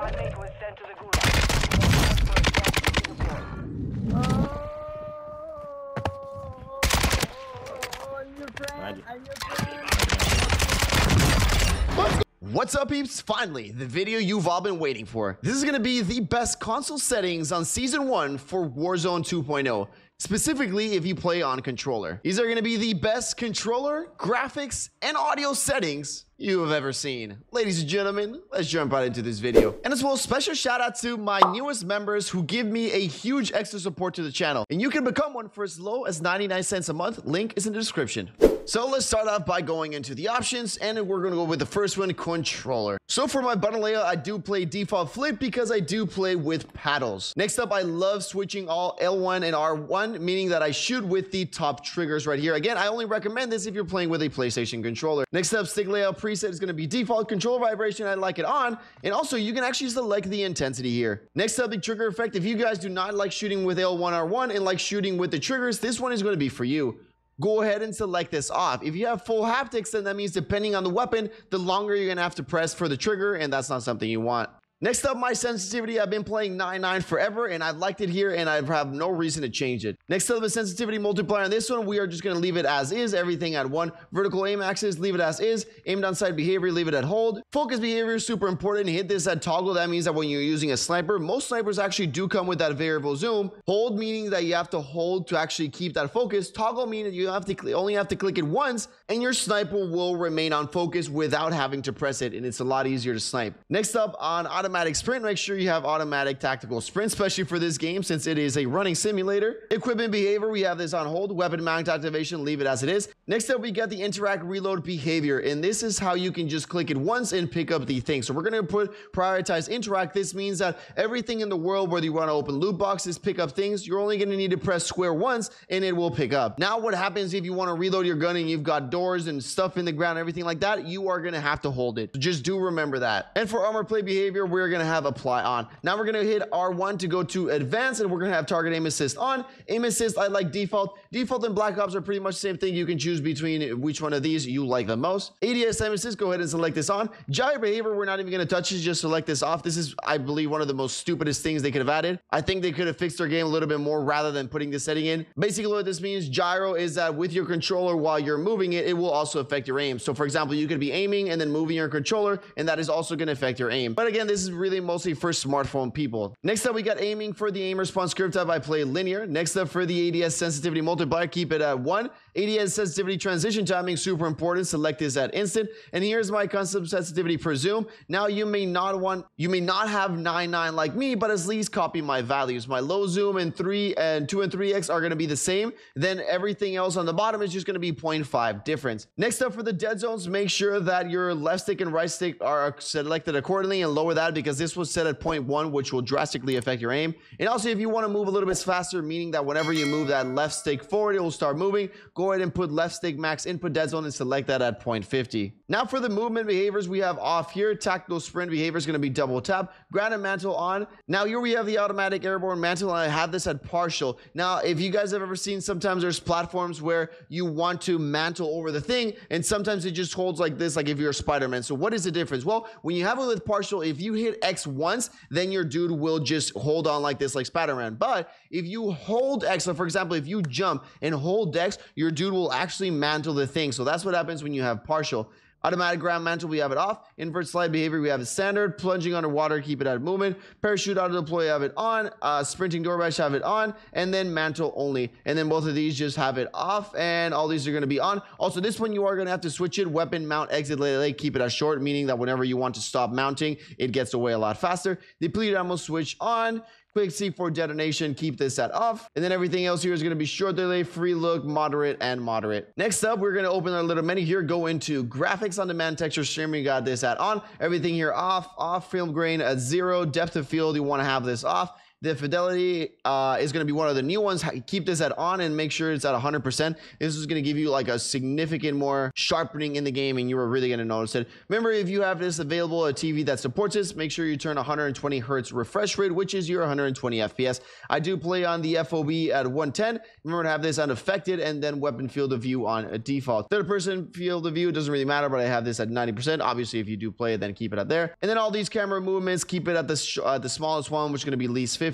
squad mate was sent to the gulag. What's up, peeps? Finally, the video you've all been waiting for. This is going to be the best console settings on Season 1 for Warzone 2.0. Specifically, if you play on controller. These are going to be the best controller, graphics, and audio settings you have ever seen. Ladies and gentlemen, let's jump right into this video. And as well, special shout out to my newest members who give me a huge extra support to the channel. And you can become one for as low as 99 cents a month. Link is in the description. So let's start off by going into the options, and we're going to go with the first one, controller. So for my button layout, I do play default flip because I do play with paddles. Next up, I love switching all L1 and R1, meaning that I shoot with the top triggers right here. Again, I only recommend this if you're playing with a PlayStation controller. Next up, stick layout preset is going to be default control vibration. I like it on, and also you can actually select the intensity here. Next up, the trigger effect. If you guys do not like shooting with L1, R1 and like shooting with the triggers, this one is going to be for you. Go ahead and select this off. If you have full haptics, then that means depending on the weapon, the longer you're gonna have to press for the trigger, and that's not something you want. Next up, my sensitivity. I've been playing 9.9 forever, and I've liked it here, and I have no reason to change it. Next up, the sensitivity multiplier on this one, we are just going to leave it as is, everything at 1. Vertical aim axis, leave it as is. Aim down sight behavior, leave it at hold. Focus behavior is super important. Hit this at toggle. That means that when you're using a sniper, most snipers actually do come with that variable zoom. Hold meaning that you have to hold to actually keep that focus. Toggle meaning you have to only have to click it once, and your sniper will remain on focus without having to press it, and it's a lot easier to snipe. Next up, on automatic sprint, make sure you have automatic tactical sprint, especially for this game since it is a running simulator. Equipment behavior, we have this on hold. Weapon mount activation, leave it as it is. Next up, we got the interact reload behavior, and this is how you can just click it once and pick up the thing. So we're going to prioritize interact. This means that everything in the world, whether you want to open loot boxes, pick up things, you're only going to need to press square once and it will pick up. Now what happens if you want to reload your gun and you've got doors and stuff in the ground, everything like that, you are going to have to hold it. So just do remember that. And for armor plate behavior, we're going to have apply on. Now we're going to hit R1 to go to advanced, and we're going to have target aim assist on. Aim assist, I like default. Default and Black Ops are pretty much the same thing. You can choose between which one of these you like the most. ADS aim assist, go ahead and select this on. Gyro behavior, we're not even going to touch it, just select this off. This is, I believe, one of the most stupidest things they could have added. I think they could have fixed their game a little bit more rather than putting this setting in. Basically what this means, gyro, is that with your controller while you're moving it, it will also affect your aim. So for example, you could be aiming and then moving your controller, and that is also going to affect your aim. But again, this is really mostly for smartphone people. Next up, we got aiming. For the aim response script type, I play linear. Next up, for the ADS sensitivity multiplier, keep it at 1. ADS sensitivity transition timing, super important. Select this at instant. And here's my custom sensitivity for zoom. Now you may not have 9.9 like me, but at least copy my values. My low zoom and 2 and 3x are going to be the same. Then everything else on the bottom is just going to be 0.5 difference. Next up, for the dead zones, make sure that your left stick and right stick are selected accordingly, and lower that because this was set at 0.1, which will drastically affect your aim. And also, if you want to move a little bit faster, meaning that whenever you move that left stick forward, it will start moving, go ahead and put left stick max input dead zone and select that at 0.50. Now for the movement behaviors, we have off here. Tactical sprint behavior is going to be double tap. Ground and mantle on. Now here we have the automatic airborne mantle, and I have this at partial. Now if you guys have ever seen, sometimes there's platforms where you want to mantle over the thing, and sometimes it just holds like this, like if you're Spider-Man. So what is the difference? Well, when you have it with partial, if you hit X once, then your dude will just hold on like this, like Spider-Man. But if you hold X, so for example, if you jump and hold X, your dude will actually mantle the thing. So that's what happens when you have partial. Automatic ground mantle, we have it off. Invert slide behavior, we have it standard. Plunging underwater, keep it at movement. Parachute auto deploy, have it on. Sprinting door bash, have it on. And then mantle only. And then both of these just have it off, and all these are going to be on. Also, this one you are going to have to switch it. Weapon mount exit late, keep it as short, meaning that whenever you want to stop mounting, it gets away a lot faster. Depleted ammo switch on. Quick C4 detonation, keep this at off. And then everything else here is going to be short delay, free look, moderate, and moderate. Next up, we're going to open our little menu here, go into graphics on demand, texture streaming, got this at on. Everything here off, film grain at 0, depth of field, you want to have this off. The fidelity is going to be one of the new ones. Keep this at on and make sure it's at 100%. This is going to give you like a significant more sharpening in the game, and you are really going to notice it. Remember, if you have this available, a TV that supports this, make sure you turn 120 hertz refresh rate, which is your 120 FPS. I do play on the FOV at 110. Remember to have this unaffected, and then weapon field of view on a default. Third person field of view doesn't really matter, but I have this at 90%. Obviously, if you do play it, then keep it at there. And then all these camera movements, keep it at the smallest one, which is going to be least 50,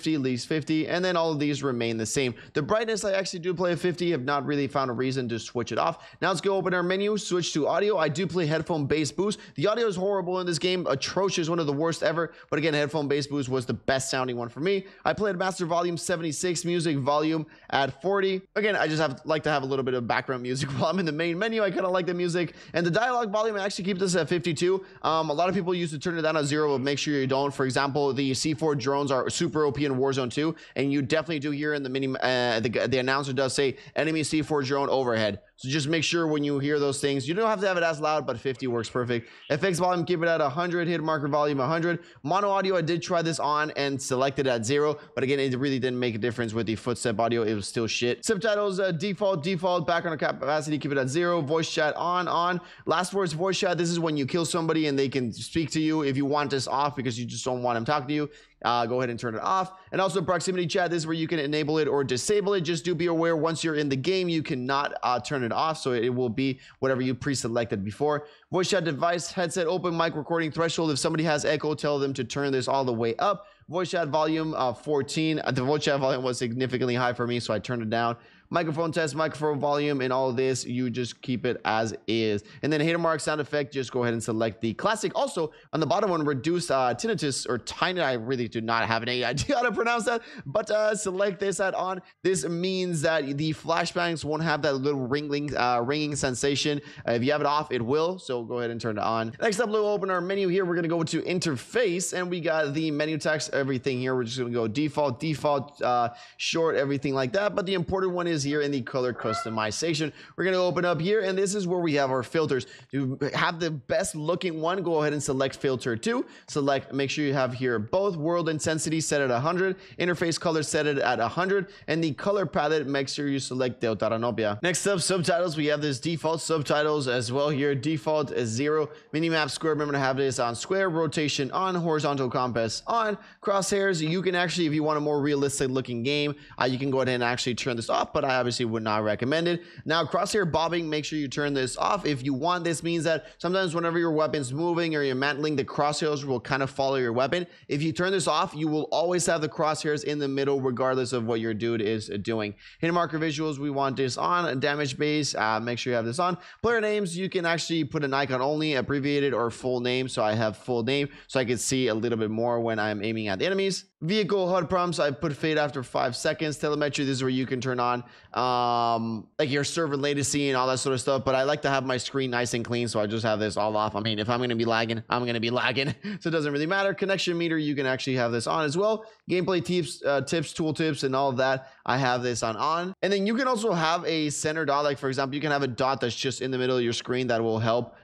and then all of these remain the same. The brightness, I actually do play at 50. Have not really found a reason to switch it off. Now let's go open our menu, switch to audio. I do play headphone bass boost. The audio is horrible in this game, atrocious, one of the worst ever, but again, headphone bass boost was the best sounding one for me. I played master volume 76, music volume at 40. Again, I just like to have a little bit of background music while I'm in the main menu. I kind of like the music. And the dialogue volume, I actually keep this at 52. A lot of people used to turn it down at 0, but make sure you don't. For example, the C4 drones are super OP in Warzone 2, and you definitely do hear in the mini the announcer does say enemy C4 drone overhead. So just make sure when you hear those things, you don't have to have it as loud, but 50 works perfect. FX volume, keep it at 100. Hit marker volume 100. Mono audio, I did try this on and selected at 0, but again, it really didn't make a difference with the footstep audio. It was still shit. Subtitles, default. Background capacity, keep it at 0. Voice chat on. Last words voice chat. This is when you kill somebody and they can speak to you. If you want this off because you just don't want them talking to you, go ahead and turn it off. And also proximity chat, this is where you can enable it or disable it. Just do be aware, once you're in the game, you cannot turn it off, so it will be whatever you pre-selected before. Voice chat device, headset, open mic recording threshold. If somebody has echo, tell them to turn this all the way up. Voice chat volume 14. The voice chat volume was significantly high for me, so I turned it down. Microphone test, microphone volume, and all of this, you just keep it as is. And then hater mark sound effect, just go ahead and select the classic. Also, on the bottom one, reduce tinnitus or tinnitus. I really do not have any idea how to pronounce that, but select this at on. This means that the flashbangs won't have that little ringing sensation. If you have it off, it will, so go ahead and turn it on. Next up, we'll open our menu here. We're going to go to interface, and we got the menu text, everything here. We're just going to go default, short, everything like that, but the important one is here in the color customization. We're going to open up here, and this is where we have our filters. To have the best looking one, go ahead and select filter 2. Make sure you have here both world intensity set at 100, interface color set it at 100, and the color palette, make sure you select Deuteranopia. Next up, subtitles. We have this default subtitles as well here. Default is 0. Minimap square, remember to have this on square. Rotation on. Horizontal compass on. Crosshairs, you can actually, if you want a more realistic looking game, you can go ahead and actually turn this off, but I obviously would not recommend it. Now, crosshair bobbing, make sure you turn this off if you want. This means that sometimes whenever your weapon's moving or you're mantling, the crosshairs will kind of follow your weapon. If you turn this off, you will always have the crosshairs in the middle regardless of what your dude is doing. Hit marker visuals, we want this on. Damage base, make sure you have this on. Player names, you can actually put an icon only, abbreviated or full name. So I have full name so I can see a little bit more when I'm aiming at the enemies. Vehicle HUD prompts, I put fade after 5 seconds. Telemetry, this is where you can turn on like your server latency and all that sort of stuff, but I like to have my screen nice and clean, so I just have this all off. I mean, if I'm going to be lagging, I'm going to be lagging, so it doesn't really matter. Connection meter, you can actually have this on as well. Gameplay tips, tool tips, and all of that, I have this on. And then you can also have a center dot, like for example, you can have a dot that's just in the middle of your screen that will help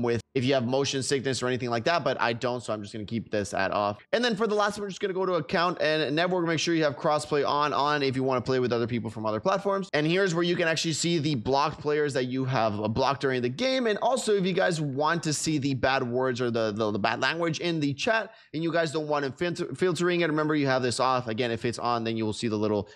with if you have motion sickness or anything like that, but I don't, so I'm just going to keep this at off. And then for the last one, we're just going to go to account and network. Make sure you have crossplay on if you want to play with other people from other platforms. And here's where you can actually see the blocked players that you have blocked during the game. And also, if you guys want to see the bad words or the bad language in the chat and you guys don't want to filtering it, remember you have this off. Again, if it's on, then you will see the little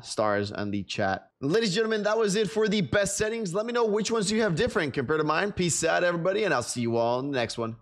stars on the chat. Ladies and gentlemen, that was it for the best settings. Let me know which ones you have different compared to mine. Peace out, everybody, and I'll see you all in the next one.